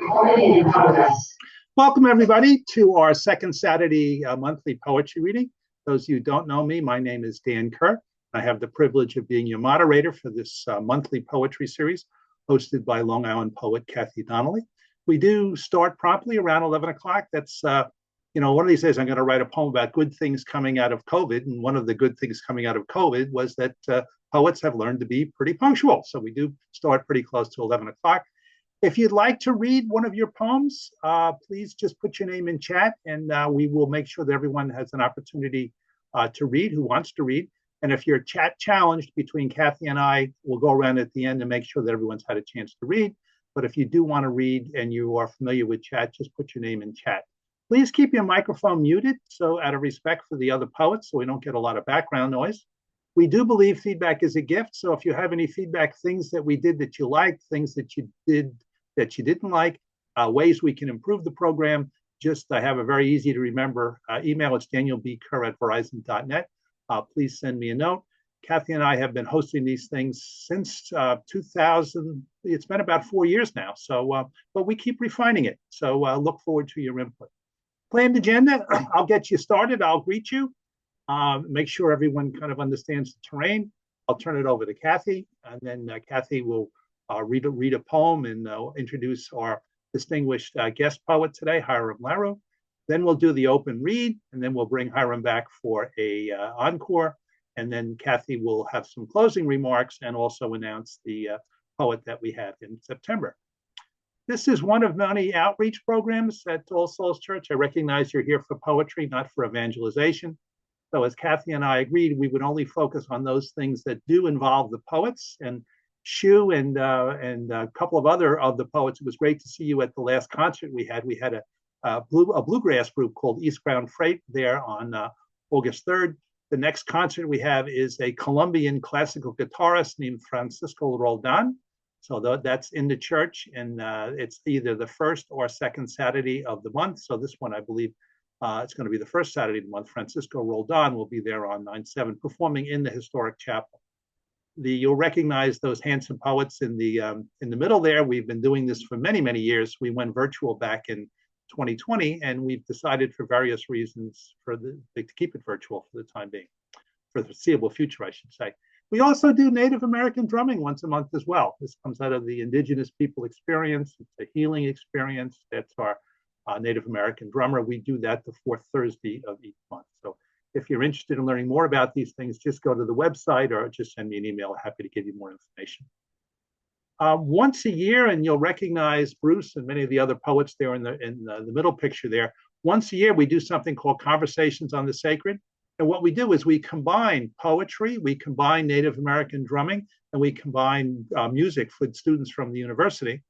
Recording in progress. Welcome, everybody, to our second Saturday monthly poetry reading. Those of you who don't know me, my name is Dan Kerr. I have the privilege of being your moderator for this monthly poetry series hosted by Long Island poet Kathy Donnelly. We do start promptly around 11 o'clock. That's, one of these days I'm going to write a poem about good things coming out of COVID. And one of the good things coming out of COVID was that poets have learned to be pretty punctual. So we do start pretty close to 11 o'clock. If you'd like to read one of your poems, please just put your name in chat and we will make sure that everyone has an opportunity to read who wants to read. And if you're chat challenged between Kathy and I, we'll go around at the end and make sure that everyone's had a chance to read. But if you do want to read and you are familiar with chat, just put your name in chat. Please keep your microphone muted, so out of respect for the other poets, so we don't get a lot of background noise. We do believe feedback is a gift. So if you have any feedback, things that we did that you liked, things that you did that you didn't like, ways we can improve the program, just I have a very easy to remember email. It's danielbkerr@verizon.net. Please send me a note. Kathy and I have been hosting these things since 2000. It's been about 4 years now. So, but we keep refining it. So look forward to your input. Planned agenda, I'll get you started. I'll greet you. Make sure everyone kind of understands the terrain. I'll turn it over to Kathy, and then Kathy will read a poem and introduce our distinguished guest poet today, Hiram Larew. Then we'll do the open read, and then we'll bring Hiram back for a encore. And then Kathy will have some closing remarks and also announce the poet that we have in September. This is one of many outreach programs at All Souls Church. I recognize you're here for poetry, not for evangelization. So as Kathy and I agreed, we would only focus on those things that do involve the poets. And Shu and a couple of other of the poets, it was great to see you at the last concert we had. We had a bluegrass group called Eastbound Freight there on August 3rd. The next concert we have is a Colombian classical guitarist named Francisco Roldan. So that's in the church, and it's either the first or second Saturday of the month. So this one, I believe, it's going to be the first Saturday of the month. Francisco Roldan will be there on 9/7, performing in the historic chapel. You'll recognize those handsome poets in the middle there. We've been doing this for many, many years. We went virtual back in 2020, and we've decided for various reasons to keep it virtual for the time being, for the foreseeable future, I should say. We also do Native American drumming once a month as well. This comes out of the Indigenous People Experience. It's a healing experience. That's our Native American drummer. We do that the fourth Thursday of each month. So if you're interested in learning more about these things, just go to the website or just send me an email. I'm happy to give you more information. Once a year, and you'll recognize Bruce and many of the other poets there in the middle picture there. Once a year, we do something called Conversations on the Sacred. And what we do is we combine poetry, we combine Native American drumming, and we combine music for students from the university.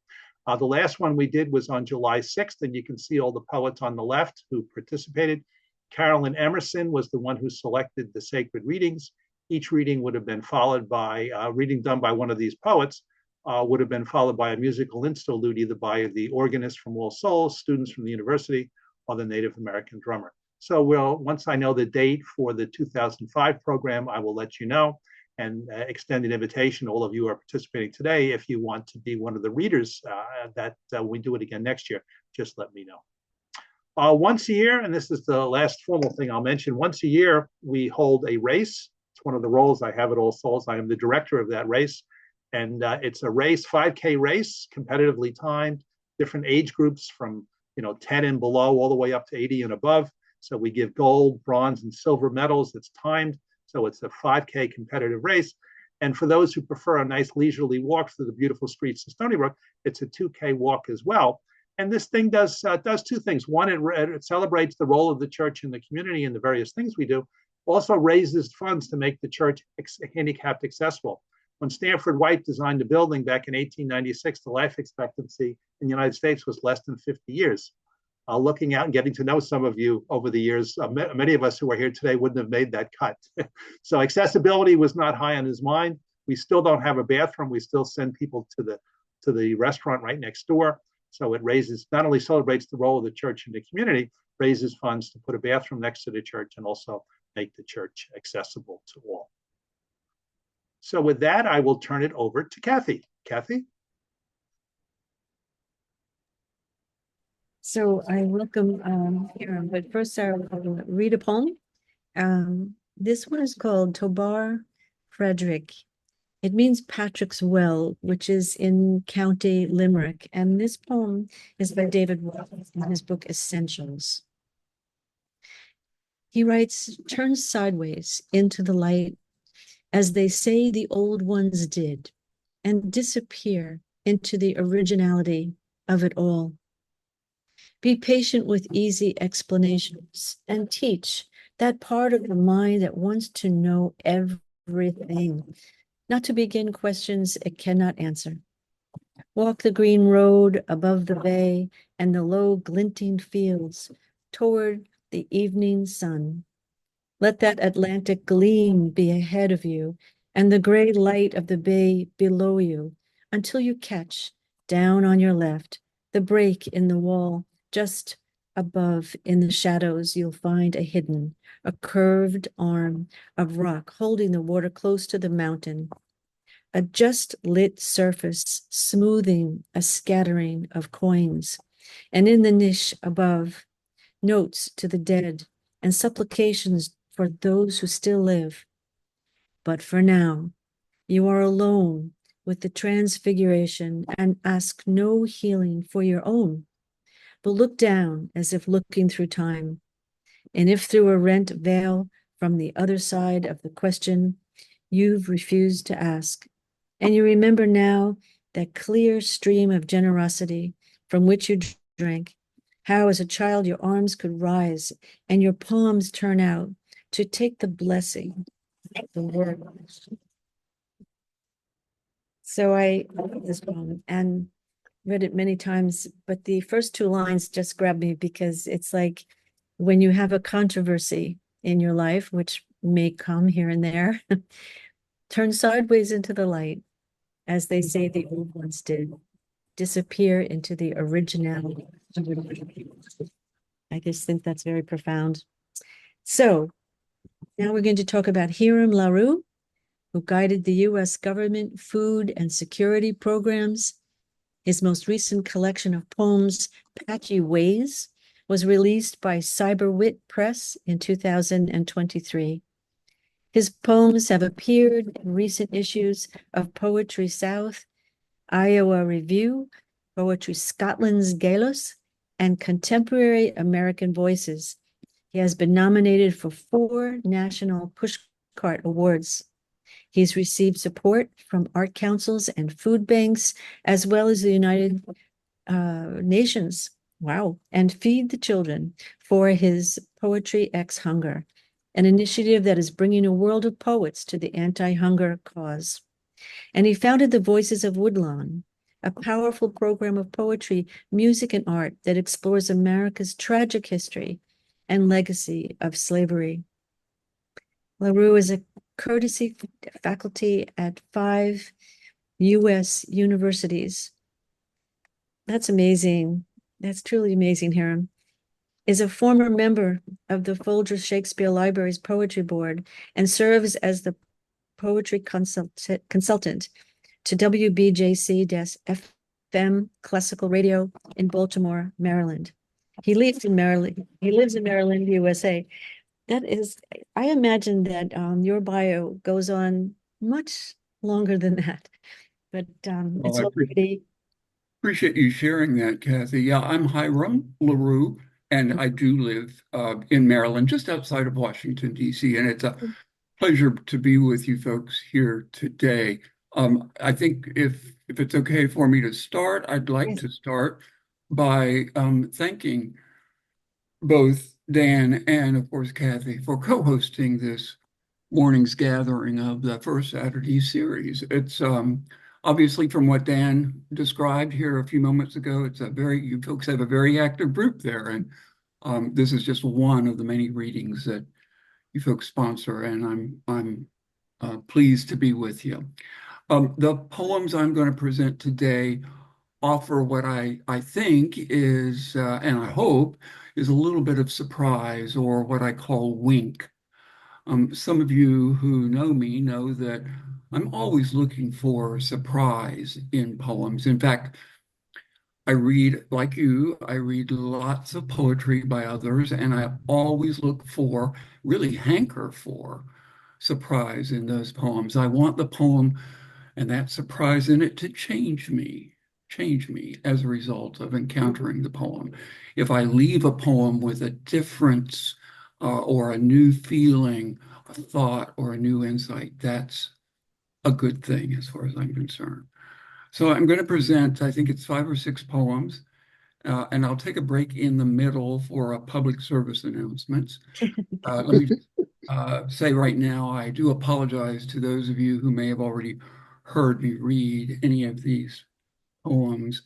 The last one we did was on July 6th, and you can see all the poets on the left who participated. Carolyn Emerson was the one who selected the sacred readings. Each reading would have been followed by a reading done by one of these poets, would have been followed by a musical interlude, either by the organist from All Souls, students from the university, or the Native American drummer. So once I know the date for the 2005 program, I will let you know and extend an invitation. All of you are participating today. If you want to be one of the readers that we do it again next year, just let me know. Once a year, and this is the last formal thing I'll mention, once a year we hold a race. It's one of the roles I have at All Souls. I am the director of that race. And it's a race, 5K race, competitively timed, different age groups from 10 and below all the way up to 80 and above. So we give gold, bronze, and silver medals. It's timed. So it's a 5K competitive race. And for those who prefer a nice leisurely walk through the beautiful streets of Stony Brook, it's a 2K walk as well. And this thing does two things. One, it celebrates the role of the church in the community and the various things we do. Also raises funds to make the church handicapped accessible. When Stanford White designed the building back in 1896, the life expectancy in the United States was less than 50 years. Looking out and getting to know some of you over the years, many of us who are here today wouldn't have made that cut. So accessibility was not high on his mind. We still don't have a bathroom. We still send people to the restaurant right next door. So it not only celebrates the role of the church in the community, raises funds to put a bathroom next to the church and also make the church accessible to all. So with that, I will turn it over to Kathy. Kathy? So I welcome Hiram, but first I'll read a poem. This one is called Tobar Frederick. It means Patrick's Well, which is in County Limerick. And this poem is by David Wallace in his book Essentials. He writes, turn sideways into the light, as they say the old ones did, and disappear into the originality of it all. Be patient with easy explanations and teach that part of the mind that wants to know everything, not to begin questions it cannot answer. Walk the green road above the bay and the low glinting fields toward the evening sun. Let that Atlantic gleam be ahead of you and the gray light of the bay below you until you catch, down on your left, the break in the wall. Just above in the shadows, you'll find a curved arm of rock holding the water close to the mountain. A just lit surface smoothing a scattering of coins. And in the niche above, notes to the dead and supplications for those who still live. But for now, you are alone with the transfiguration and ask no healing for your own, but look down as if looking through time. And if through a rent veil from the other side of the question you've refused to ask, and you remember now that clear stream of generosity from which you drank, how as a child your arms could rise and your palms turn out to take the blessing of the word. So I love this poem and read it many times, but the first two lines just grabbed me because it's like when you have a controversy in your life, which may come here and there, turn sideways into the light, as they say the old ones did, disappear into the originality. I just think that's very profound. So now we're going to talk about Hiram Larew, who guided the U.S. government food and security programs. His most recent collection of poems, Patchy Ways, was released by Cyberwit Press in 2023. His poems have appeared in recent issues of Poetry South, Iowa Review, Poetry Scotland's Galos, and Contemporary American Voices. He has been nominated for 4 National Pushcart Awards. He's received support from art councils and food banks, as well as the United Nations. Wow. And Feed the Children for his Poetry X Hunger, an initiative that is bringing a world of poets to the anti-hunger cause. And he founded the Voices of Woodlawn, a powerful program of poetry, music, and art that explores America's tragic history and legacy of slavery. Larew is a courtesy faculty at 5 U.S. universities. That's amazing. That's truly amazing, Hiram. Is a former member of the Folger Shakespeare Library's Poetry Board and serves as the poetry consultant to WBJC-FM Classical Radio in Baltimore, Maryland. He lives in Maryland, USA. That is, I imagine that your bio goes on much longer than that, but it's I already. appreciate you sharing that, Kathy. Yeah, I'm Hiram Larew, and I do live in Maryland, just outside of Washington, D.C., and it's a pleasure to be with you folks here today. I think if it's okay for me to start, I'd like to start by thanking both Dan and, of course, Kathy for co-hosting this morning's gathering of the First Saturday series. It's obviously, from what Dan described here a few moments ago, you folks have a very active group there, and this is just one of the many readings that you folks sponsor, and I'm pleased to be with you. The poems I'm going to present today offer what I think is, and I hope, is a little bit of surprise, or what I call wink. Some of you who know me know that I'm always looking for surprise in poems. In fact, I read, like you, I read lots of poetry by others, and I always look for, really hanker for, surprise in those poems. I want the poem and that surprise in it to change me as a result of encountering the poem. If I leave a poem with a difference or a new feeling, a thought, or a new insight, that's a good thing as far as I'm concerned. So I'm going to present, I think it's 5 or 6 poems, and I'll take a break in the middle for a public service announcements. Let me say right now, I do apologize to those of you who may have already heard me read any of these poems.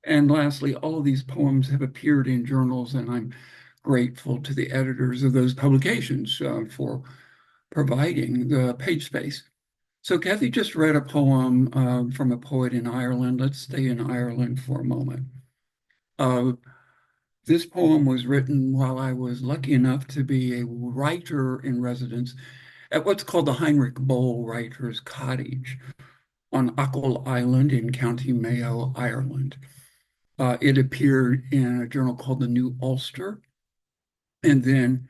And lastly, all of these poems have appeared in journals, and I'm grateful to the editors of those publications for providing the page space. So Kathy just read a poem from a poet in Ireland. Let's stay in Ireland for a moment. This poem was written while I was lucky enough to be a writer in residence at what's called the Heinrich Böll Writers' Cottage on Achill Island in County Mayo, Ireland. It appeared in a journal called the New Ulster, and then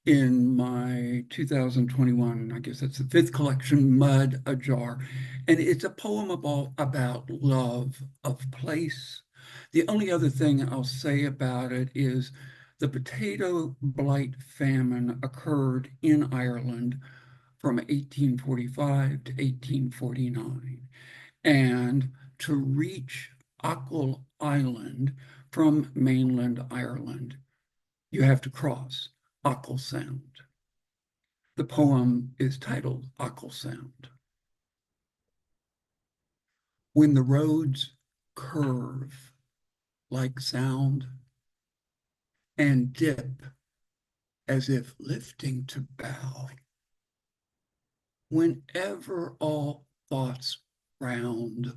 in my 2021, I guess that's the 5th collection, Mud Ajar. And it's a poem about love of place. The only other thing I'll say about it is the potato blight famine occurred in Ireland from 1845 to 1849. And to reach Achill Island from mainland Ireland, you have to cross Achill Sound. The poem is titled Achill Sound. When the roads curve like sound and dip as if lifting to bow, whenever all thoughts round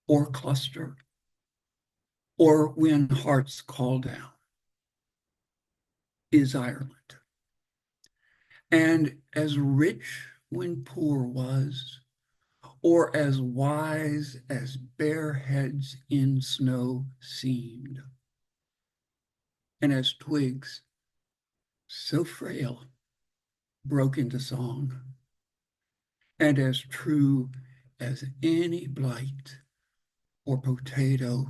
or cluster, or when hearts call down, is Ireland. And as rich when poor was, or as wise as bare heads in snow seemed, and as twigs so frail broke into song, and as true as any blight or potato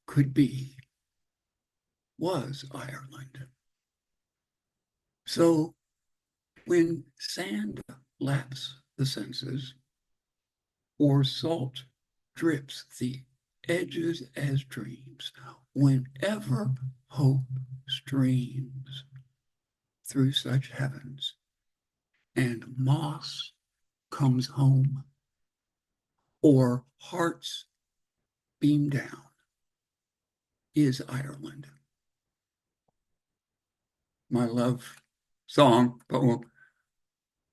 could be, was Ireland. So when sand laps the senses, or salt drips the edges as dreams, whenever hope streams through such heavens, and moss comes home, or hearts beam down, is Ireland. My love song poem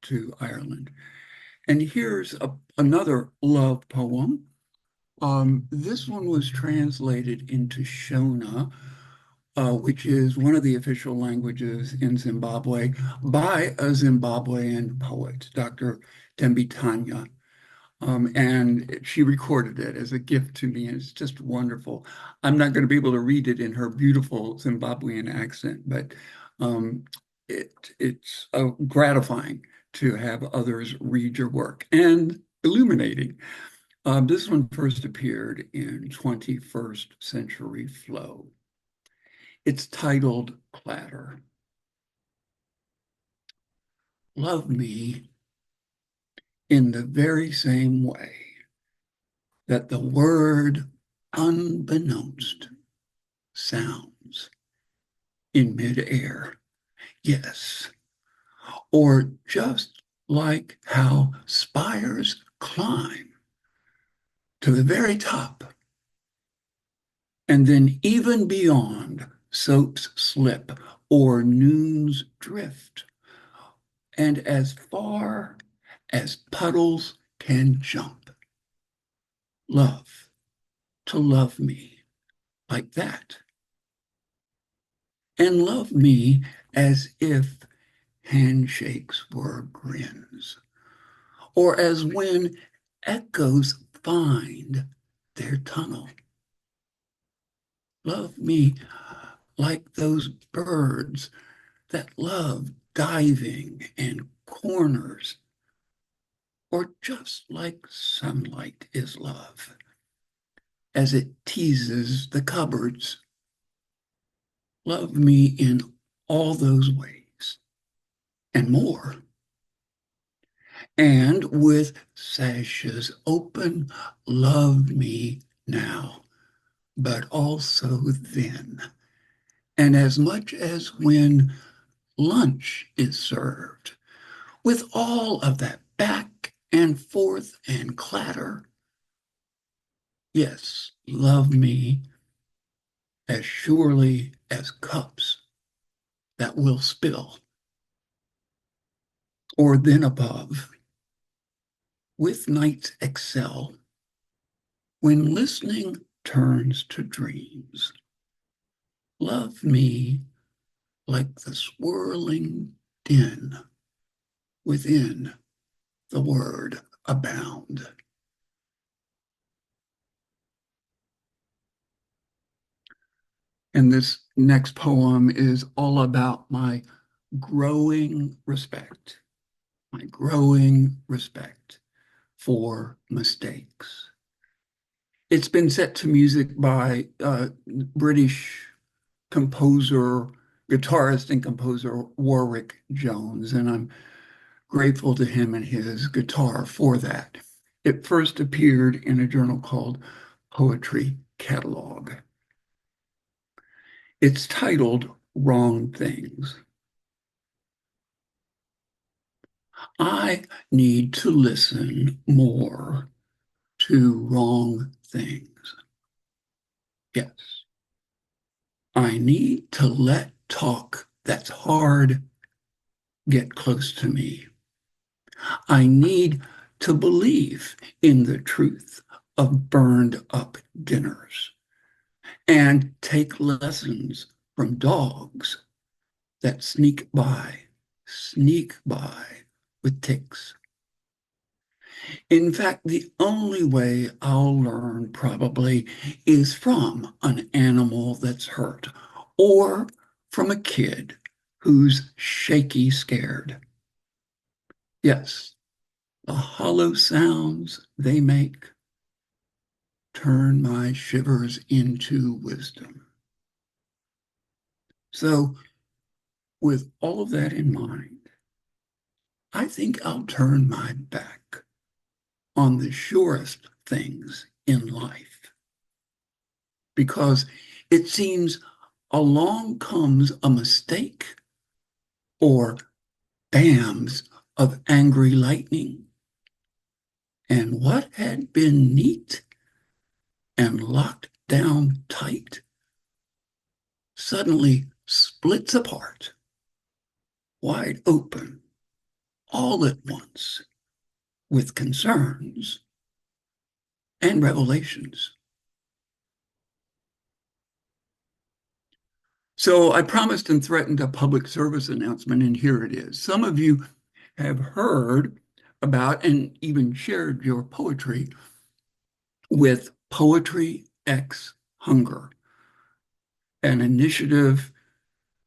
to Ireland. And here's another love poem. This one was translated into Shona, which is one of the official languages in Zimbabwe, by a Zimbabwean poet, Dr. Tembitanya. And she recorded it as a gift to me, and it's just wonderful. I'm not going to be able to read it in her beautiful Zimbabwean accent, but it's gratifying to have others read your work and illuminating. This one first appeared in 21st Century Flow. It's titled Clatter. Love me in the very same way that the word unbeknownst sounds in midair. Yes. Or just like how spires climb to the very top, and then even beyond soaps slip or noons drift, and as far as puddles can jump. Love, to love me like that. And love me as if handshakes were grins, or as when echoes find their tunnel. Love me like those birds that love diving and corners, or just like sunlight is love, as it teases the cupboards. Love me in all those ways and more. And with sashes open, love me now, but also then. And as much as when lunch is served, with all of that back and forth and clatter. Yes, love me as surely as cups that will spill, or then above, with nights excel, when listening turns to dreams. Love me like the swirling din within the word abound. And this next poem is all about my growing respect for mistakes. It's been set to music by British composer, guitarist and composer Warwick Jones, and I'm grateful to him and his guitar for that. It first appeared in a journal called Poetry Catalog. It's titled Wrong Things. I need to listen more to wrong things. Yes. I need to let talk that's hard get close to me. I need to believe in the truth of burned up dinners and take lessons from dogs that sneak by with ticks. In fact, the only way I'll learn probably is from an animal that's hurt or from a kid who's shaky scared. Yes, the hollow sounds they make turn my shivers into wisdom. So, with all of that in mind, I think I'll turn my back on the surest things in life, because it seems along comes a mistake or bams of angry lightning, and what had been neat and locked down tight suddenly splits apart, wide open, all at once, with concerns and revelations. So I promised and threatened a public service announcement, and here it is. Some of you have heard about and even shared your poetry with Poetry X Hunger, an initiative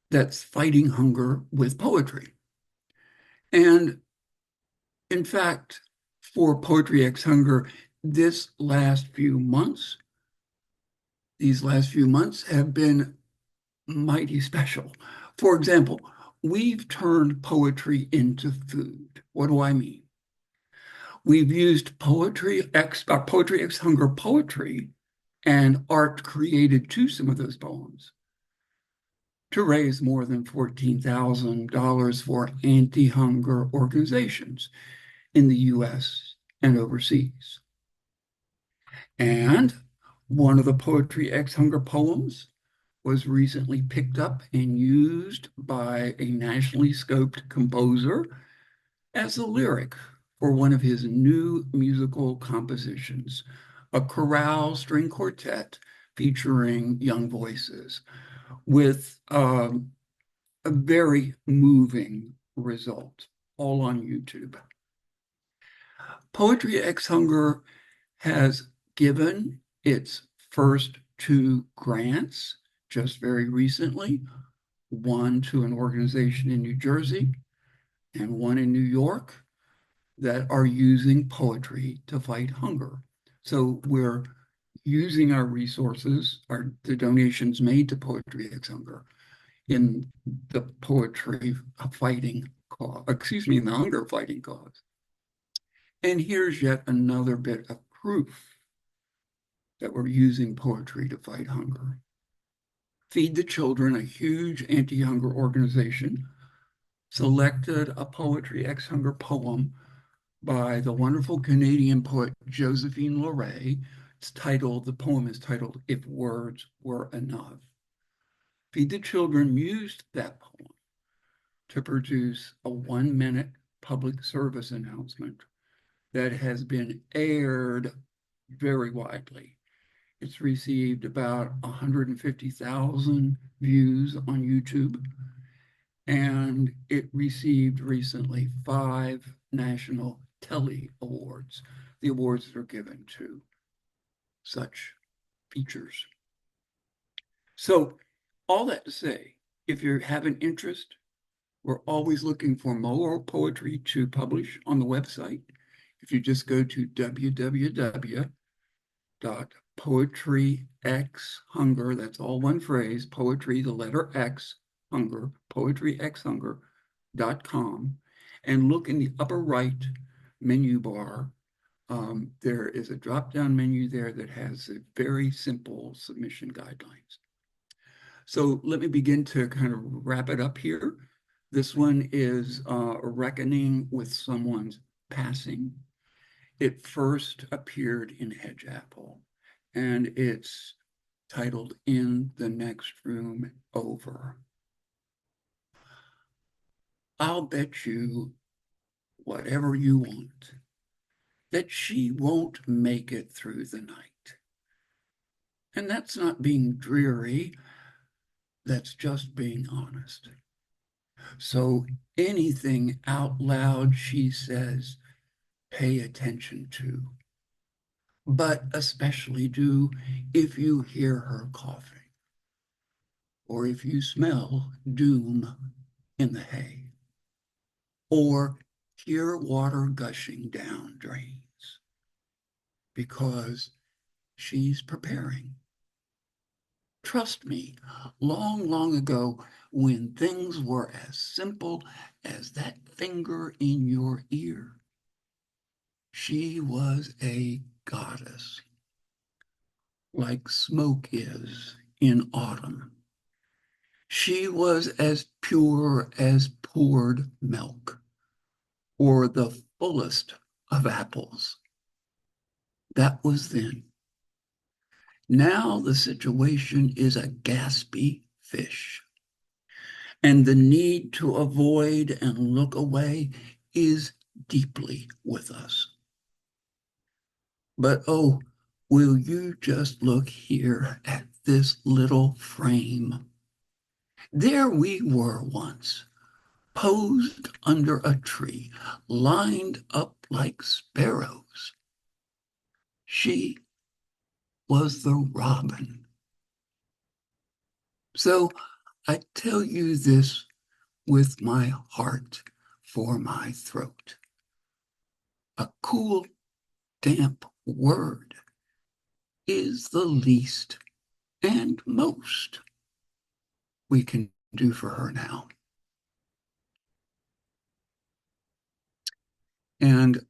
that's fighting hunger with poetry. And in fact, for Poetry X Hunger, these last few months have been mighty special. For example, we've turned poetry into food. What do I mean? We've used Poetry X Hunger poetry and art created to some of those poems to raise more than $14,000 for anti-hunger organizations in the US and overseas. And one of the Poetry X Hunger poems was recently picked up and used by a nationally scoped composer as a lyric for one of his new musical compositions, a chorale string quartet featuring young voices, with a very moving result, all on YouTube. Poetry X Hunger has given its first 2 grants just very recently, one to an organization in New Jersey and one in New York, that are using poetry to fight hunger. So we're using our resources, the donations made to Poetry X Hunger, in the poetry fighting cause, in the hunger fighting cause. And here's yet another bit of proof that we're using poetry to fight hunger. Feed the Children, a huge anti-hunger organization, selected a Poetry X Hunger poem by the wonderful Canadian poet Josephine Larew. The poem is titled, If Words Were Enough. Feed the Children used that poem to produce a 1-minute public service announcement that has been aired very widely. It's received about 150,000 views on YouTube, and it received recently 5 national Telly Awards, the awards that are given to such features. So all that to say, if you have an interest, we're always looking for more poetry to publish on the website. If you just go to www.poetryxhunger, that's all one phrase, poetry, the letter X, hunger, poetryxhunger.com, and look in the upper right menu bar. There is a drop-down menu there that has a very simple submission guidelines. So let me begin to kind of wrap it up here. This one is a reckoning with someone's passing. It first appeared in Hedgeapple, and it's titled In the Next Room Over. I'll bet you whatever you want that she won't make it through the night. And that's not being dreary, that's just being honest. So anything out loud she says, pay attention to. But especially do if you hear her coughing, or if you smell doom in the hay, or hear water gushing down drains, because she's preparing. Trust me, long, long ago, when things were as simple as that finger in your ear, she was a goddess, like smoke is in autumn. She was as pure as poured milk, or the fullest of apples. That was then. Now the situation is a gaspy fish, and the need to avoid and look away is deeply with us. But oh, will you just look here at this little frame? There we were once, posed under a tree, lined up like sparrows. She was the robin. So I tell you this with my heart for my throat. A cool, damp word is the least and most we can do for her now. And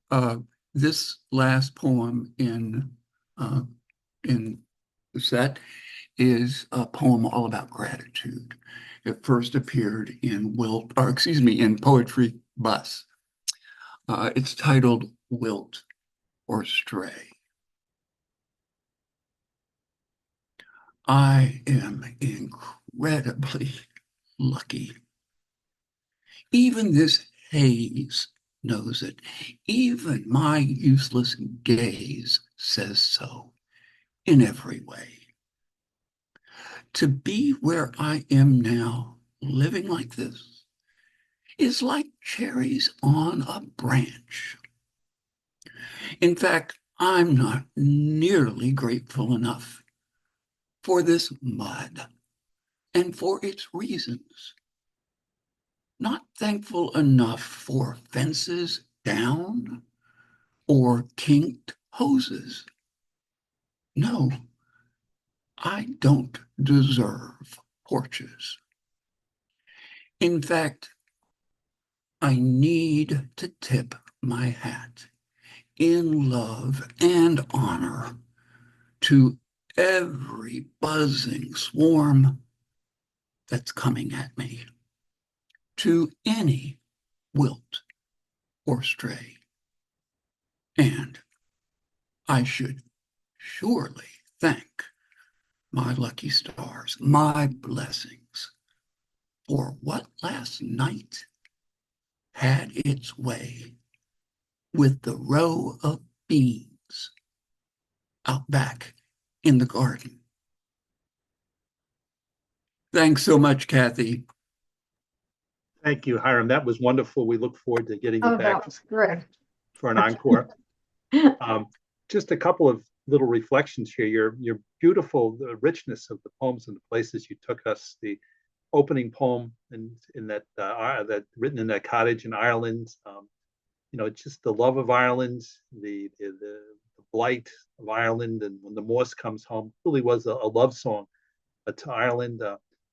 this last poem in the set is a poem all about gratitude. It first appeared in in Poetry Bus. It's titled Wilt or Stray. I am incredibly lucky. Even this haze knows it. Even my useless gaze says so in every way. To be where I am now, living like this, is like cherries on a branch. In fact, I'm not nearly grateful enough for this mud and for its reasons. Not thankful enough for fences down or kinked hoses. No, I don't deserve porches. In fact, I need to tip my hat in love and honor to every buzzing swarm that's coming at me, to any wilt or stray. And I should surely thank my lucky stars, my blessings, for what last night had its way with the row of beans out back in the garden. Thanks so much, Kathy. Thank you, Hiram. That was wonderful. We look forward to getting you Oh, back that was great. for an encore. Just a couple of little reflections here. Your beautiful, the richness of the poems and the places you took us. The opening poem in that that written in that cottage in Ireland. Just the love of Ireland, the blight of Ireland, and when the Morse comes home, really was a love song to Ireland.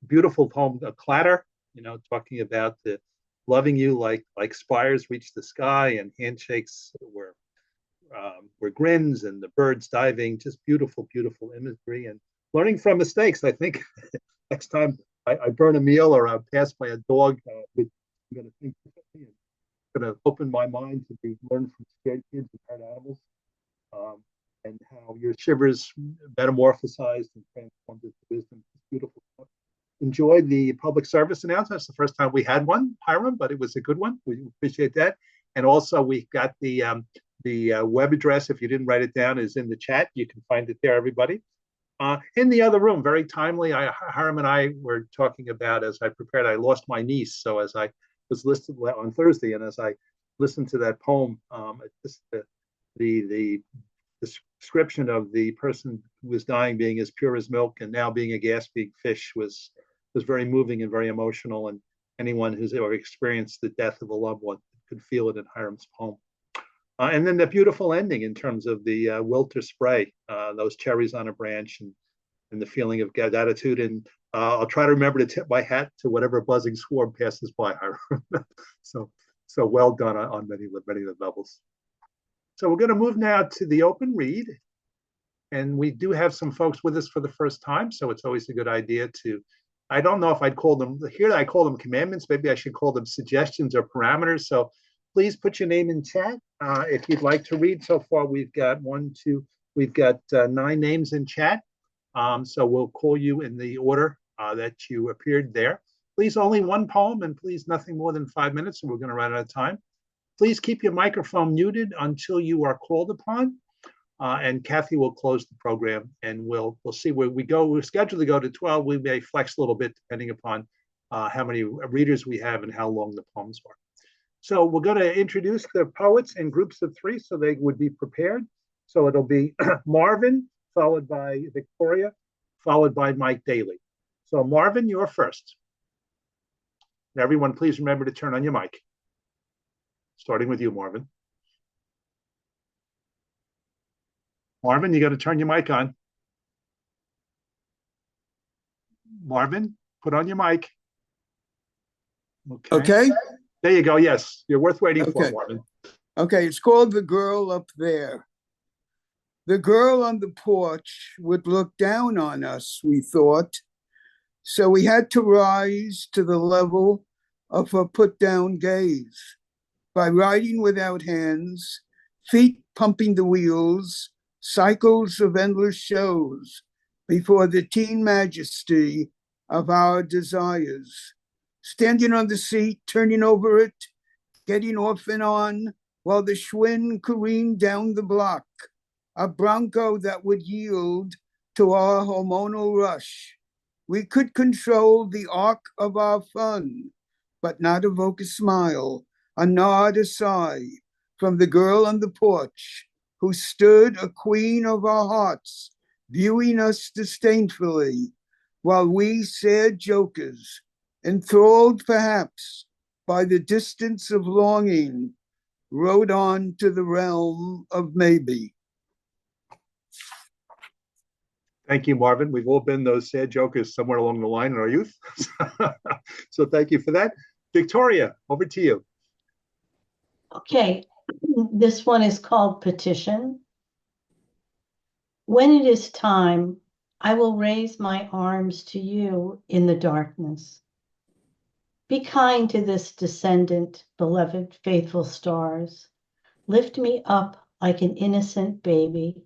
Beautiful poem, a clatter. Talking about the loving you like spires reach the sky, and handshakes were grins, and the birds diving. Just beautiful, beautiful imagery, and learning from mistakes. I think next time I burn a meal or I pass by a dog, I'm going to think differently. Going to open my mind to learn from scared kids and hurt animals, and how your shivers metamorphosized and transformed into wisdom. It's beautiful stuff. Enjoyed the public service announcement. It's the first time we had one, Hiram, but it was a good one. We appreciate that. And also, we got the web address. If you didn't write it down, is in the chat. You can find it there, everybody. In the other room, very timely. Hiram and I were talking about, as I prepared, I lost my niece. So as I was listed on Thursday, and as I listened to that poem, just the description of the person who was dying being as pure as milk and now being a gasping fish was very moving and very emotional. And anyone who's ever experienced the death of a loved one could feel it in Hiram's poem. And then the beautiful ending in terms of the wilt or spray, those cherries on a branch, and the feeling of gratitude. And I'll try to remember to tip my hat to whatever buzzing swarm passes by. so well done on many levels. So we're going to move now to the open read. And we do have some folks with us for the first time, so it's always a good idea to, I don't know if I'd call them, here I call them commandments, maybe I should call them suggestions or parameters. So please put your name in chat if you'd like to read. So far, we've got 9 names in chat. So we'll call you in the order that you appeared there. Please only one poem, and please nothing more than 5 minutes, or we're going to run out of time. Please keep your microphone muted until you are called upon, and Kathy will close the program, and we'll see where we go. We're scheduled to go to 12. We may flex a little bit depending upon how many readers we have and how long the poems are. So we're going to introduce the poets in groups of 3 so they would be prepared. So it'll be Marvin, followed by Victoria, followed by Mike Daly. So Marvin, you're first. Everyone, please remember to turn on your mic. Starting with you, Marvin. Marvin, you got to turn your mic on. Marvin, put on your mic. Okay. There you go. Yes, you're worth waiting for, Marvin. Okay, it's called The Girl Up There. The girl on the porch would look down on us, we thought. So we had to rise to the level of her put-down gaze by riding without hands, feet pumping the wheels, cycles of endless shows before the teen majesty of our desires. Standing on the seat, turning over it, getting off and on, while the Schwinn careened down the block, a bronco that would yield to our hormonal rush. We could control the arc of our fun, but not evoke a smile, a nod, a sigh from the girl on the porch who stood a queen of our hearts viewing us disdainfully, while we sad jokers, enthralled perhaps by the distance of longing, rode on to the realm of maybe. Thank you, Marvin. We've all been those sad jokers somewhere along the line in our youth. So thank you for that. Victoria, over to you. Okay, this one is called Petition. When it is time, I will raise my arms to you in the darkness. Be kind to this descendant, beloved, faithful stars. Lift me up like an innocent baby.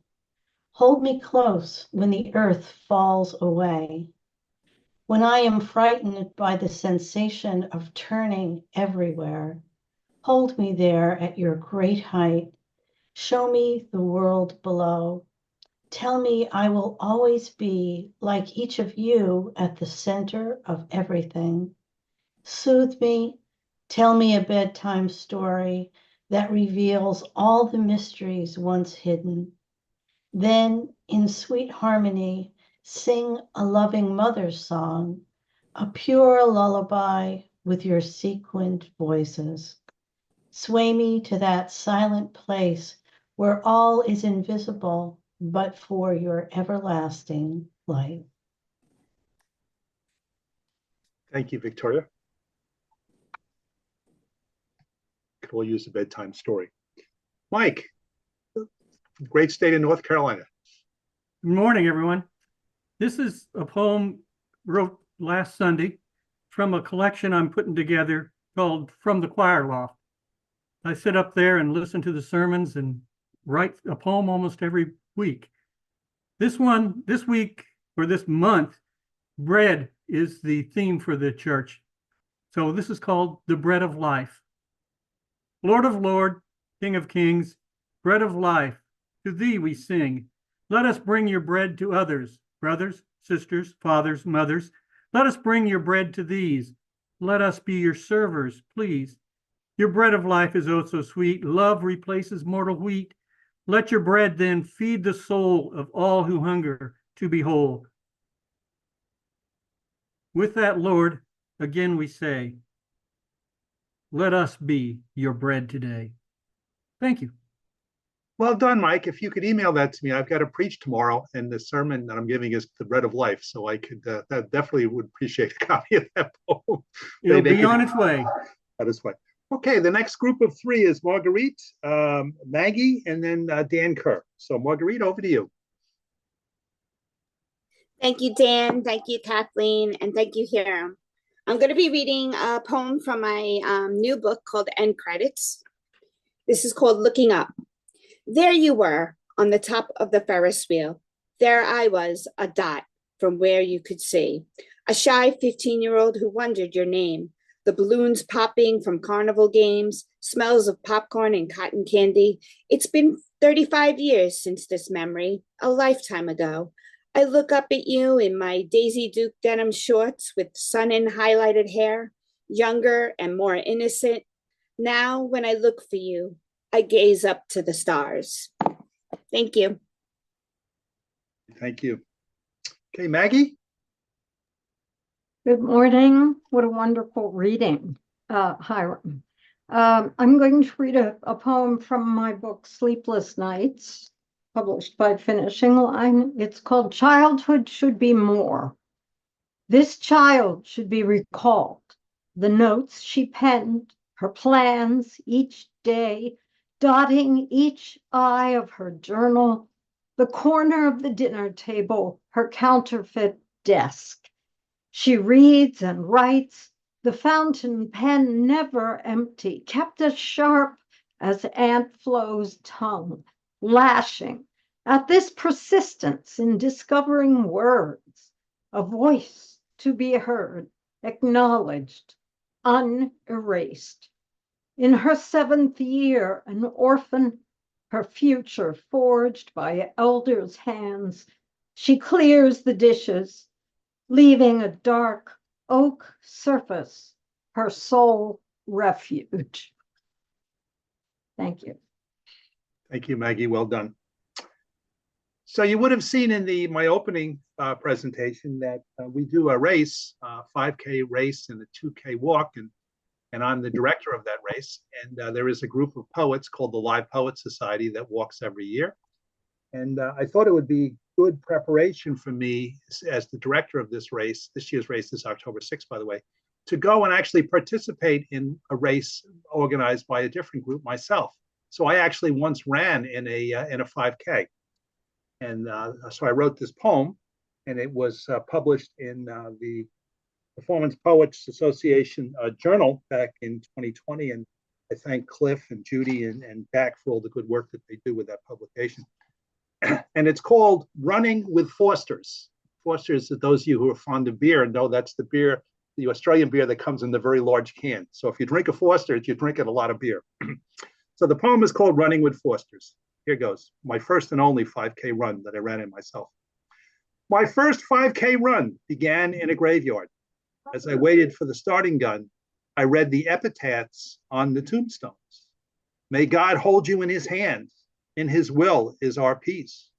Hold me close when the earth falls away. When I am frightened by the sensation of turning everywhere, hold me there at your great height. Show me the world below. Tell me I will always be like each of you at the center of everything. Soothe me, tell me a bedtime story that reveals all the mysteries once hidden. Then, in sweet harmony, sing a loving mother's song, a pure lullaby with your sequined voices. Sway me to that silent place where all is invisible but for your everlasting light. Thank you, Victoria. Could all use a bedtime story. Mike, great state of North Carolina. Good morning, everyone. This is a poem wrote last Sunday from a collection I'm putting together called From the Choir Loft. I sit up there and listen to the sermons and write a poem almost every week. This week, or this month, bread is the theme for the church. So this is called The Bread of Life. Lord of Lords, King of Kings, bread of life, to thee we sing. Let us bring your bread to others, brothers, sisters, fathers, mothers. Let us bring your bread to these. Let us be your servers, please. Your bread of life is oh so sweet. Love replaces mortal wheat. Let your bread then feed the soul of all who hunger to be whole. With that, Lord, again we say, let us be your bread today. Thank you. Well done, Mike. If you could email that to me, I've got to preach tomorrow, and the sermon that I'm giving is the bread of life. So I could, that definitely would appreciate a copy of that poem. It'll be on its way. That is fine. Okay, the next group of three is Marguerite, Maggie, and then Dan Kerr. So Marguerite, over to you. Thank you, Dan. Thank you, Kathleen. And thank you, Hiram. I'm going to be reading a poem from my new book called End Credits. This is called Looking Up. There you were on the top of the Ferris wheel. There I was, a dot from where you could see. A shy 15-year-old who wondered your name. The balloons popping from carnival games, smells of popcorn and cotton candy. It's been 35 years since this memory, a lifetime ago. I look up at you in my Daisy Duke denim shorts with sun-in highlighted hair, younger and more innocent. Now, when I look for you, I gaze up to the stars. Thank you. Thank you. Okay, Maggie. Good morning. What a wonderful reading, Hiram. I'm going to read a poem from my book, Sleepless Nights, published by Finishing Line. It's called Childhood Should Be More. This child should be recalled. The notes she penned, her plans each day, dotting each I of her journal, the corner of the dinner table, her counterfeit desk. She reads and writes, the fountain pen never empty, kept as sharp as Aunt Flo's tongue, lashing at this persistence in discovering words, a voice to be heard, acknowledged, unerased. In her 7th year, an orphan, her future forged by elders' hands, she clears the dishes, leaving a dark oak surface, her sole refuge. Thank you. Thank you, Maggie. Well done. So you would have seen in my opening presentation that we do a race, 5K race and a 2K walk, and I'm the director of that race. And there is a group of poets called the Live Poet Society that walks every year. And I thought it would be good preparation for me as the director of this race. This year's race is October 6th, by the way, to go and actually participate in a race organized by a different group myself. So I actually once ran in a 5K. And so I wrote this poem, and it was published in the Performance Poets Association journal back in 2020. And I thank Cliff and Judy and Jack for all the good work that they do with that publication. And it's called Running with Foster's. Foster's, those of you who are fond of beer know that's the beer, the Australian beer that comes in the very large can. So if you drink a Foster's, you're drinking a lot of beer. So the poem is called Running with Foster's. Here goes. My first and only 5K run that I ran in myself. My first 5K run began in a graveyard. As I waited for the starting gun, I read the epitaphs on the tombstones. May God hold you in his hands. In his will is our peace.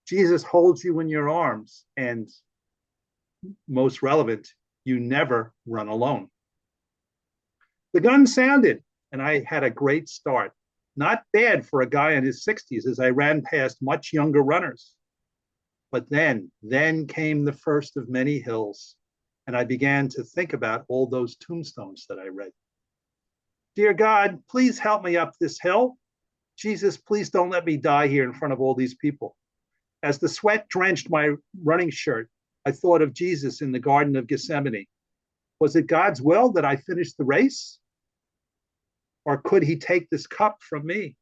Jesus holds you in your arms. And most relevant, you never run alone. The gun sounded, and I had a great start. Not bad for a guy in his 60s as I ran past much younger runners. But then came the first of many hills, and I began to think about all those tombstones that I read. Dear God, please help me up this hill. Jesus, please don't let me die here in front of all these people. As the sweat drenched my running shirt, I thought of Jesus in the Garden of Gethsemane. Was it God's will that I finish the race? Or could he take this cup from me?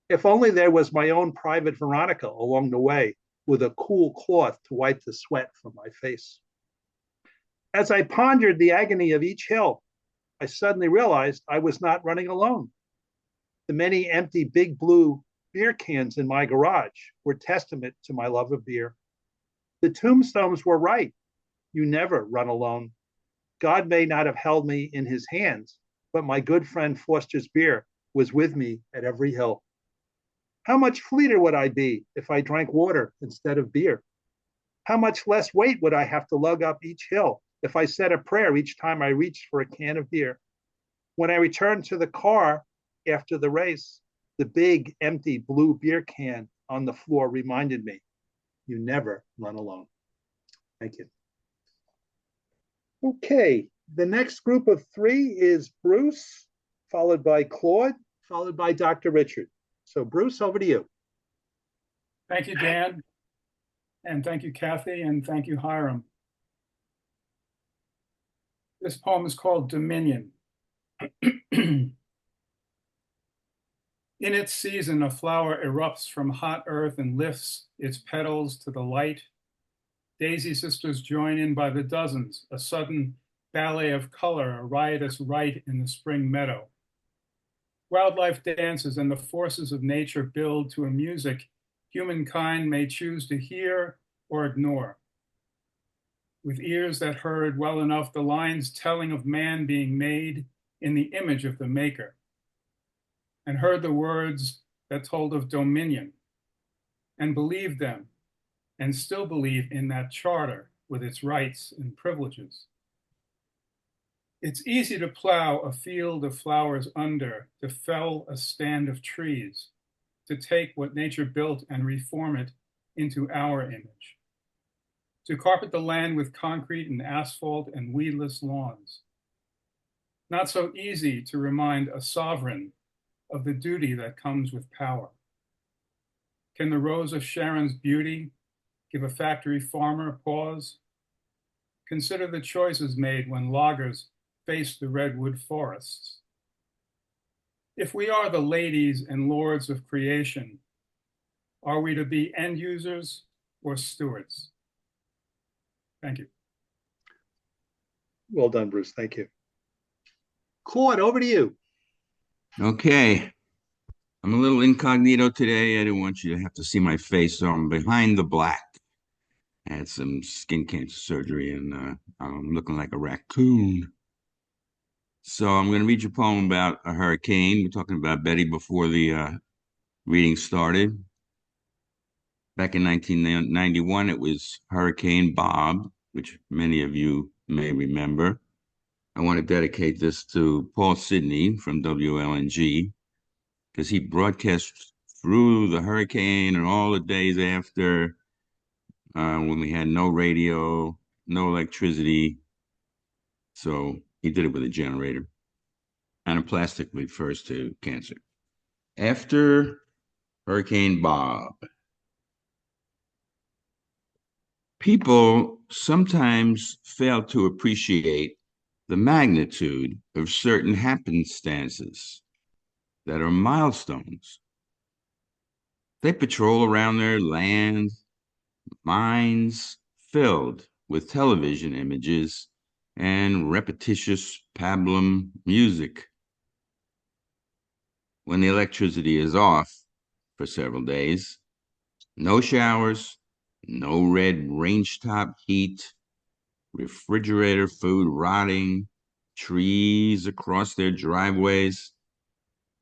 If only there was my own private Veronica along the way with a cool cloth to wipe the sweat from my face. As I pondered the agony of each hill, I suddenly realized I was not running alone. The many empty big blue beer cans in my garage were testament to my love of beer. The tombstones were right. You never run alone. God may not have held me in his hands, but my good friend Foster's beer was with me at every hill. How much fleeter would I be if I drank water instead of beer? How much less weight would I have to lug up each hill if I said a prayer each time I reached for a can of beer? When I returned to the car after the race, the big empty blue beer can on the floor reminded me, you never run alone. Thank you. Okay, the next group of three is Bruce, followed by Claude, followed by Dr. Richard. So Bruce, over to you. Thank you, Dan. And thank you, Kathy, and thank you, Hiram. This poem is called Dominion. In its season, a flower erupts from hot earth and lifts its petals to the light. Daisy sisters join in by the dozens, a sudden ballet of color, a riotous rite in the spring meadow. Wildlife dances and the forces of nature build to a music humankind may choose to hear or ignore. With ears that heard well enough the lines telling of man being made in the image of the maker, and heard the words that told of dominion, and believed them, and still believe in that charter with its rights and privileges. It's easy to plow a field of flowers under, to fell a stand of trees, to take what nature built and reform it into our image, to carpet the land with concrete and asphalt and weedless lawns. Not so easy to remind a sovereign of the duty that comes with power. Can the rose of Sharon's beauty give a factory farmer pause? Consider the choices made when loggers faced the redwood forests. If we are the ladies and lords of creation, are we to be end users or stewards? Thank you. Well done, Bruce. Thank you. Claude, over to you. Okay. I'm a little incognito today. I didn't want you to have to see my face, so I'm behind the black. I had some skin cancer surgery, and I'm looking like a raccoon. So I'm going to read you a poem about a hurricane. We're talking about Betty before the reading started. Back in 1991, it was Hurricane Bob, which many of you may remember. I want to dedicate this to Paul Sidney from WLNG because he broadcast through the hurricane and all the days after when we had no radio, no electricity. So he did it with a generator and a plastic refers to cancer. After Hurricane Bob, people sometimes fail to appreciate the magnitude of certain happenstances that are milestones. They patrol around their land, minds filled with television images and repetitious pablum music. When the electricity is off for several days, no showers, no red range-top heat, refrigerator food rotting, trees across their driveways,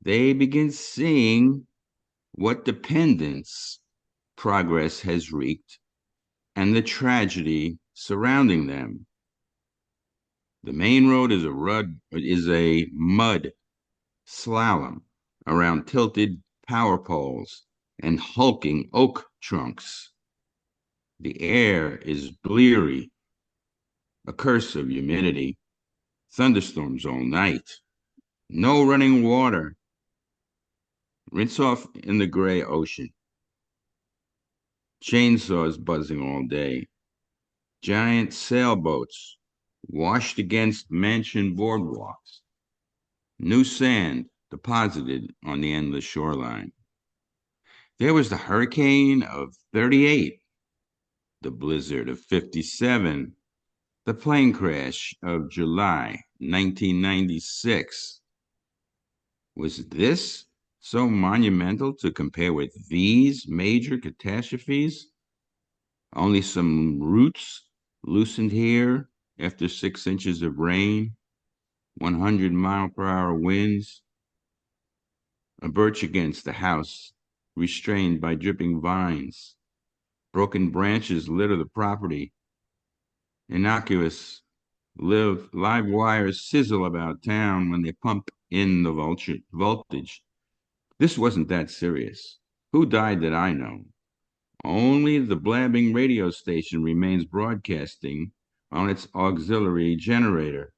they begin seeing what dependence progress has wreaked and the tragedy surrounding them. The main road is a mud slalom around tilted power poles and hulking oak trunks. The air is bleary, a curse of humidity, thunderstorms all night, no running water, rinse off in the gray ocean, chainsaws buzzing all day, giant sailboats washed against mansion boardwalks, new sand deposited on the endless shoreline. There was the hurricane of 38, the blizzard of 57, the plane crash of July 1996. Was this so monumental to compare with these major catastrophes? Only some roots loosened here after 6 inches of rain, 100-mile-per-hour winds, a birch against the house, restrained by dripping vines, broken branches litter the property, innocuous live wires sizzle about town when they pump in the voltage. This wasn't that serious. Who died that I know? Only the blabbing radio station remains broadcasting on its auxiliary generator.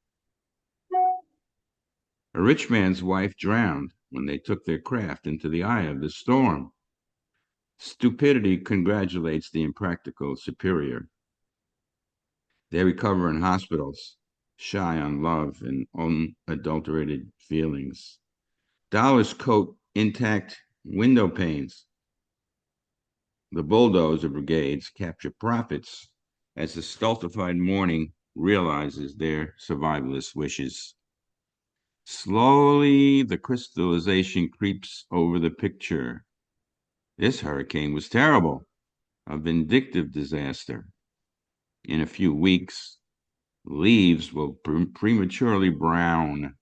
A rich man's wife drowned when they took their craft into the eye of the storm. Stupidity congratulates the impractical superior. They recover in hospitals, shy on love and unadulterated feelings. Dollars coat intact window panes. The bulldozer brigades capture profits as the stultified morning realizes their survivalist wishes. Slowly, the crystallization creeps over the picture. This hurricane was terrible, a vindictive disaster. In a few weeks, leaves will prematurely brown.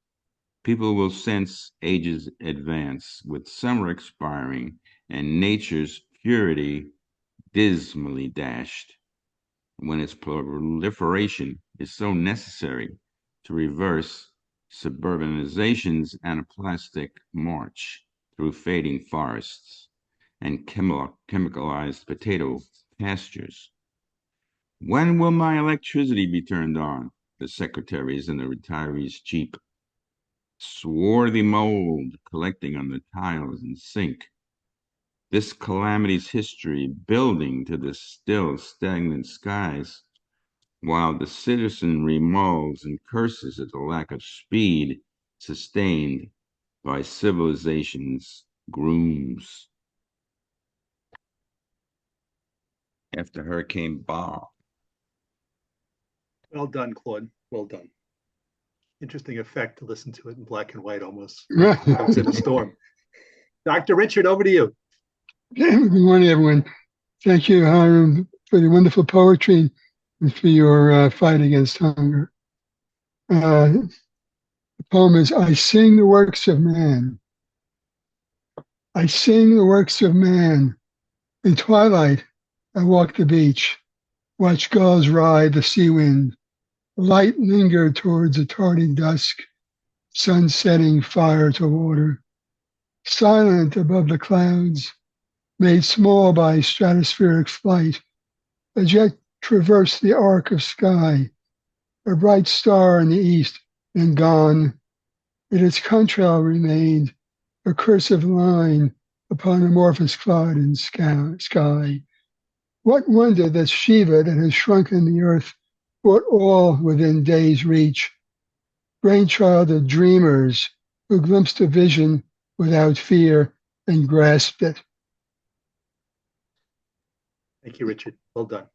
People will sense age's advance, with summer expiring and nature's purity dismally dashed, when its proliferation is so necessary to reverse suburbanization's anaplastic march through fading forests and chemicalized potato pastures. When will my electricity be turned on? The secretaries and the retirees cheep. Swarthy mold collecting on the tiles and sink. This calamity's history building to the still stagnant skies, while the citizenry mulls and curses at the lack of speed sustained by civilization's grooms. After Hurricane Bob. Well done, Claude. Well done. Interesting effect to listen to it in black and white almost. Right. It's in a storm. Dr. Richard, over to you. Good morning, everyone. Thank you, Hiram, for the wonderful poetry and for your fight against hunger. The poem is, I sing the works of man. I sing the works of man, In twilight, I walked the beach, watched gulls ride the sea wind. Light lingered towards a tardy dusk, sun setting fire to water. Silent above the clouds, made small by stratospheric flight, a jet traversed the arc of sky, a bright star in the east, and gone. Yet its contrail remained, a cursive line upon amorphous cloud and sky. What wonder that Shiva, that has shrunken the earth, brought all within day's reach, brainchild of dreamers who glimpsed a vision without fear and grasped it. Thank you, Richard. Well done.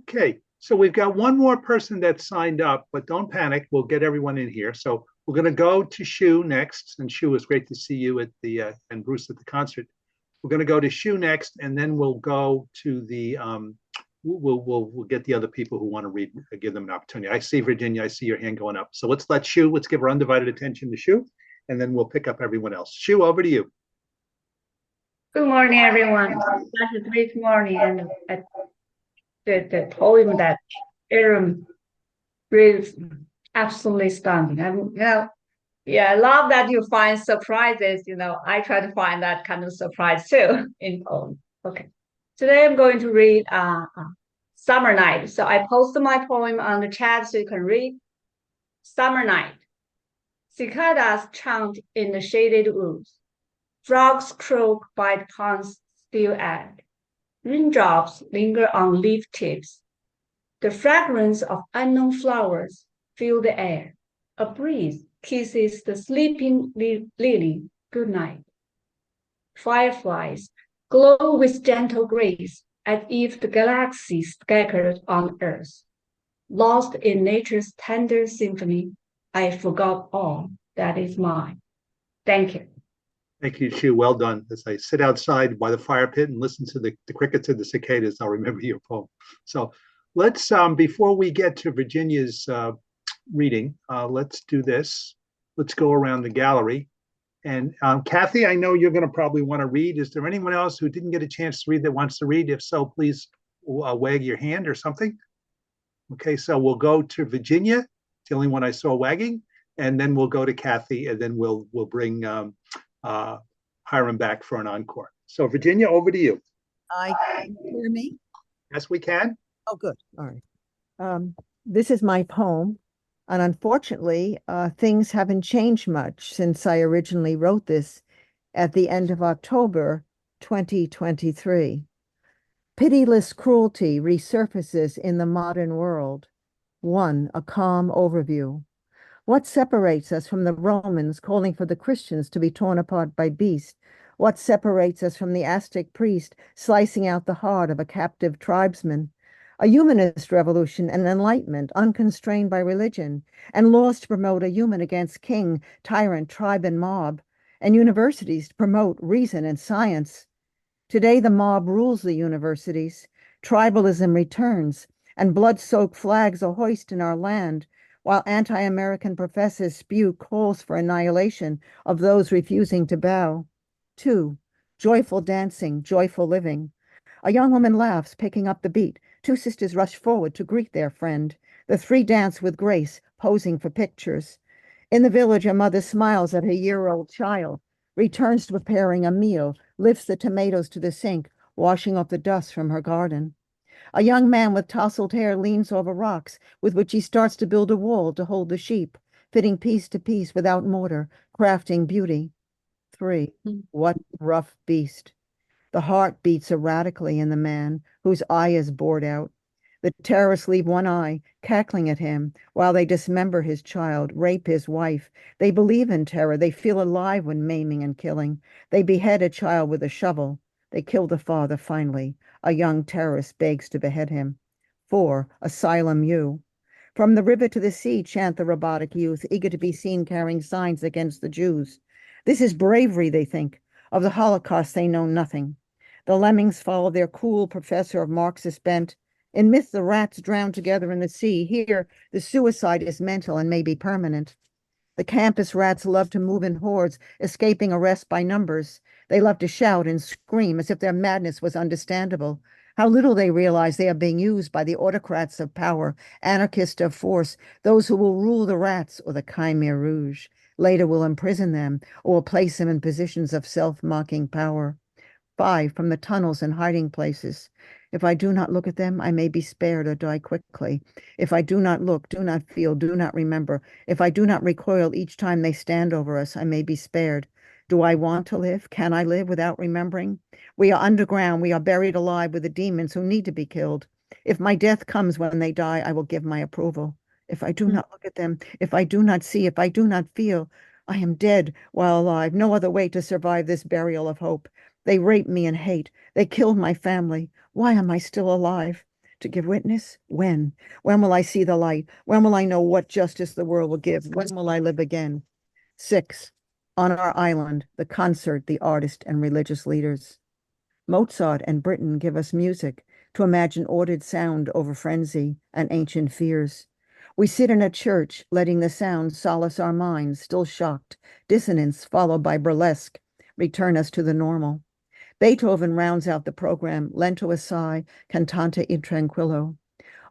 Okay, so we've got one more person that signed up, but don't panic. We'll get everyone in here. So we're going to go to Shu next. And Shu, it's great to see you at the and Bruce at the concert. We're going to go to Shu next, and then we'll go to the we'll get the other people who want to read, give them an opportunity. I see Virginia, I see your hand going up. So let's give her undivided attention to Shu, and then we'll pick up everyone else. Shu, over to you. Good morning, everyone. That's a great morning, and the poem that Hiram reads absolutely stunning. I love that you find surprises. I try to find that kind of surprise too in poems. Okay, today I'm going to read Summer Night. So I posted my poem on the chat so you can read. Summer Night. Cicadas chant in the shaded woods. Frogs croak by the pond's still edge. Raindrops linger on leaf tips. The fragrance of unknown flowers fill the air. A breeze kisses the sleeping lily good night. Fireflies glow with gentle grace as if the galaxy scattered on earth. Lost in nature's tender symphony, I forgot all that is mine. Thank you. Thank you, Shu. Well done. As I sit outside by the fire pit and listen to the crickets and the cicadas, I'll remember your poem. So let's, before we get to Virginia's reading, let's do this. Let's go around the gallery. And Kathy, I know you're going to probably want to read. Is there anyone else who didn't get a chance to read that wants to read? If so, please wag your hand or something. Okay, so we'll go to Virginia, the only one I saw wagging, and then we'll go to Kathy, and then we'll bring Hiram back for an encore. So Virginia, over to you. Can you hear me? Yes, we can. Oh, good. All right. This is my poem, and unfortunately, things haven't changed much since I originally wrote this at the end of October 2023. Pitiless cruelty resurfaces in the modern world. 1. A calm overview. What separates us from the Romans calling for the Christians to be torn apart by beasts? What separates us from the Aztec priest slicing out the heart of a captive tribesman? A humanist revolution and enlightenment unconstrained by religion, and laws to promote a human against king, tyrant, tribe, and mob, and universities to promote reason and science. Today the mob rules the universities, tribalism returns, and blood-soaked flags are hoisted in our land, while anti-American professors spew calls for annihilation of those refusing to bow. 2. Joyful dancing, joyful living. A young woman laughs, picking up the beat. 2 sisters rush forward to greet their friend. The 3 dance with grace, posing for pictures. In the village, a mother smiles at her year-old child, returns to preparing a meal, lifts the tomatoes to the sink, washing off the dust from her garden. A young man with tousled hair leans over rocks, with which he starts to build a wall to hold the sheep, fitting piece to piece without mortar, crafting beauty. 3. What rough beast. The heart beats erratically in the man, whose eye is bored out. The terrorists leave one eye, cackling at him, while they dismember his child, rape his wife. They believe in terror. They feel alive when maiming and killing. They behead a child with a shovel. They kill the father finally. A young terrorist begs to behead him. 4. Asylum U. From the river to the sea, chant the robotic youth, eager to be seen carrying signs against the Jews. This is bravery, they think. Of the Holocaust, they know nothing. The lemmings follow their cool professor of Marxist bent. In myth, the rats drown together in the sea. Here, the suicide is mental and may be permanent. The campus rats love to move in hordes, escaping arrest by numbers. They love to shout and scream as if their madness was understandable. How little they realize they are being used by the autocrats of power, anarchists of force, those who will rule the rats or the Khmer Rouge. Later will imprison them or will place them in positions of self-mocking power. 5. From the tunnels and hiding places. If I do not look at them, I may be spared or die quickly. If I do not look, do not feel, do not remember, if I do not recoil each time they stand over us, I may be spared. Do I want to live? Can I live without remembering? We are underground. We are buried alive with the demons who need to be killed. If my death comes when they die, I will give my approval. If I do not look at them, if I do not see, if I do not feel, I am dead while alive. No other way to survive this burial of hope. They rape me and hate. They killed my family. Why am I still alive? To give witness? When? When will I see the light? When will I know what justice the world will give? When will I live again? 6. On our island, the concert, the artist, and religious leaders. Mozart and Britten give us music to imagine ordered sound over frenzy and ancient fears. We sit in a church, letting the sound solace our minds, still shocked. Dissonance followed by burlesque return us to the normal. Beethoven rounds out the program, Lento assai, Cantata in tranquillo.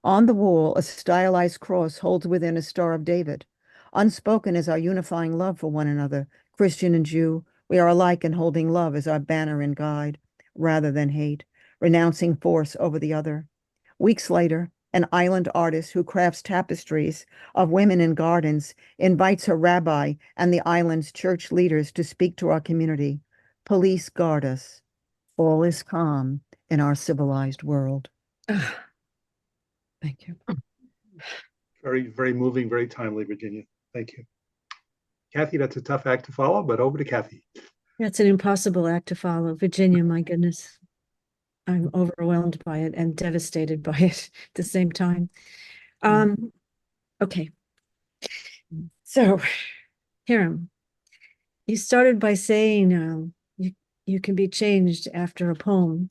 On the wall, a stylized cross holds within a Star of David. Unspoken is our unifying love for one another, Christian and Jew. We are alike in holding love as our banner and guide, rather than hate, renouncing force over the other. Weeks later, an island artist who crafts tapestries of women in gardens invites her rabbi and the island's church leaders to speak to our community. Police guard us. All is calm in our civilized world. Thank you. Very, very moving, very timely, Virginia. Thank you. Kathy, that's a tough act to follow, but over to Kathy. That's an impossible act to follow. Virginia, my goodness. I'm overwhelmed by it and devastated by it at the same time. Okay. So, Hiram, you started by saying you can be changed after a poem.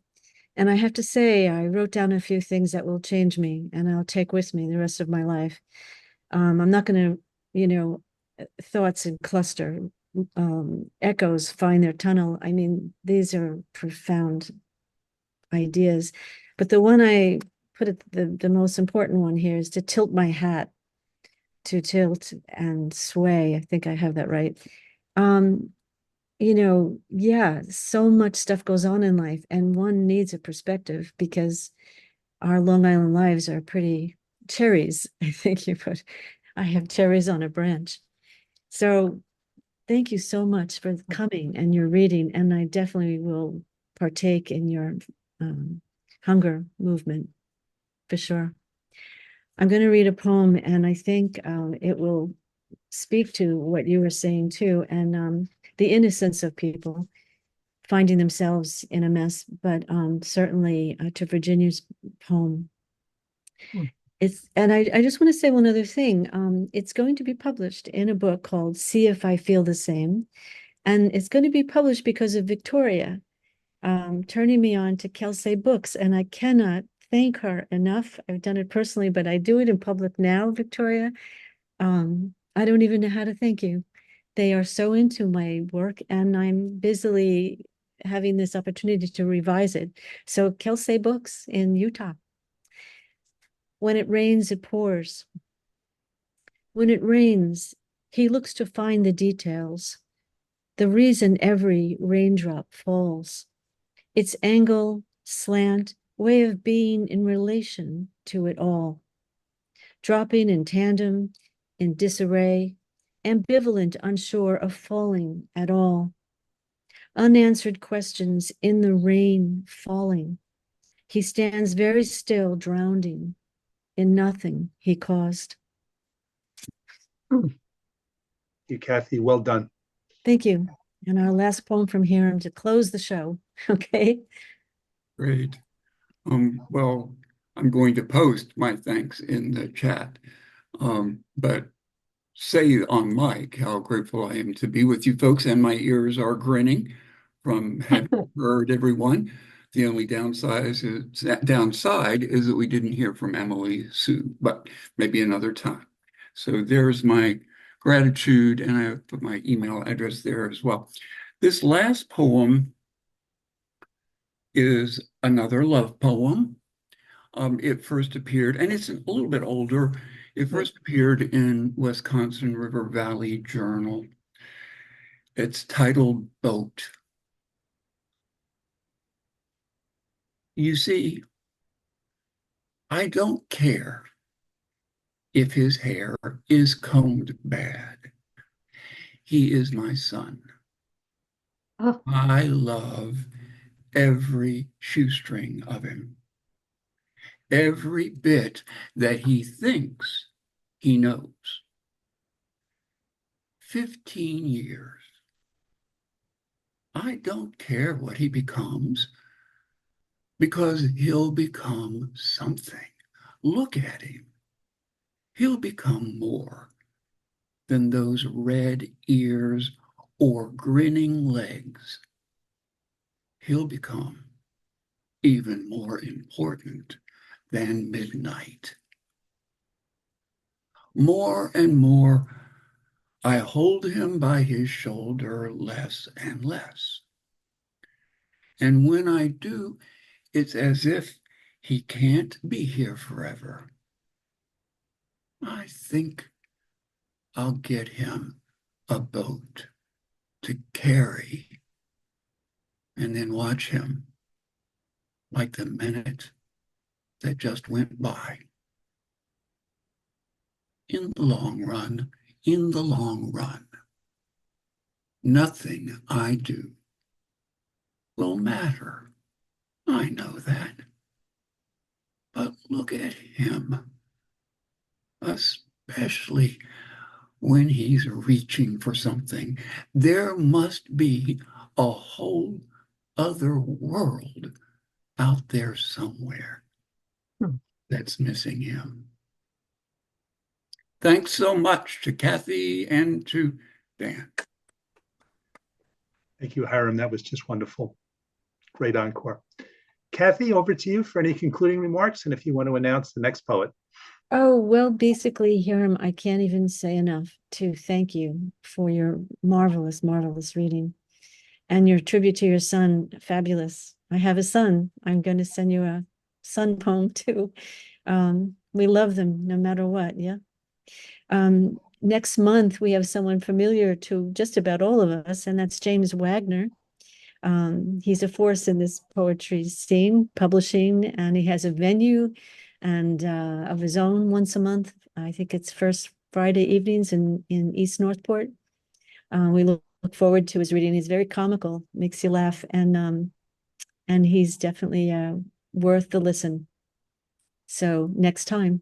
And I have to say, I wrote down a few things that will change me and I'll take with me the rest of my life. I'm not going to, thoughts in cluster, echoes find their tunnel. I mean, these are profound ideas. But the one I put it, the most important one here is to tilt my hat, to tilt and sway. I think I have that right. Yeah, so much stuff goes on in life, and one needs a perspective because our Long Island lives are pretty cherries. I think you put, I have cherries on a branch. So thank you so much for coming and your reading, and I definitely will partake in your hunger movement for sure. I'm going to read a poem, and I think it will speak to what you were saying too, and the innocence of people finding themselves in a mess, but certainly to Virginia's poem. And I just want to say one other thing. It's going to be published in a book called See If I Feel the Same. And it's going to be published because of Victoria turning me on to Kelsey Books. And I cannot thank her enough. I've done it personally, but I do it in public now, Victoria. I don't even know how to thank you. They are so into my work, and I'm busily having this opportunity to revise it. So Kelsey Books in Utah. When it rains, it pours. When it rains, he looks to find the details, the reason every raindrop falls, its angle, slant, way of being in relation to it all. Dropping in tandem, in disarray, ambivalent, unsure of falling at all. Unanswered questions in the rain falling. He stands very still, drowning in nothing he caused. Thank you, Kathy. Well done. Thank you. And our last poem from Hiram to close the show. Okay. Great. Well, I'm going to post my thanks in the chat, but say on mic how grateful I am to be with you folks, and my ears are grinning from having heard everyone. The only downside is that we didn't hear from Emily Sue, but maybe another time. So there's my gratitude, and I put my email address there as well. This last poem is another love poem. It first appeared, and it's a little bit older. It first appeared in Wisconsin River Valley Journal. It's titled Boat. You see, I don't care if his hair is combed bad. He is my son. Oh. I love every shoestring of him, every bit that he thinks he knows. 15 years. I don't care what he becomes because he'll become something. Look at him. He'll become more than those red ears or grinning legs. He'll become even more important than midnight. More and more, I hold him by his shoulder less and less. And when I do, it's as if he can't be here forever. I think I'll get him a boat to carry and then watch him like the minute that just went by. In the long run, nothing I do will matter. I know that. But look at him, especially when he's reaching for something. There must be a whole other world out there somewhere that's missing him. Thanks so much to Kathy and to Dan. Thank you, Hiram. That was just wonderful. Great encore. Kathy, over to you for any concluding remarks, and if you want to announce the next poet. Oh, well, basically, Hiram, I can't even say enough to thank you for your marvelous, marvelous reading and your tribute to your son. Fabulous. I have a son. I'm going to send you a son poem too. We love them no matter what. Yeah. Next month, we have someone familiar to just about all of us, and that's James Wagner. He's a force in this poetry scene, publishing, and he has a venue and of his own once a month. I think it's first Friday evenings in East Northport. We look forward to his reading. He's very comical, makes you laugh, and he's definitely worth the listen. So next time.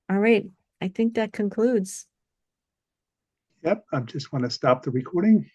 All right, I think that concludes. Yep, I just want to stop the recording.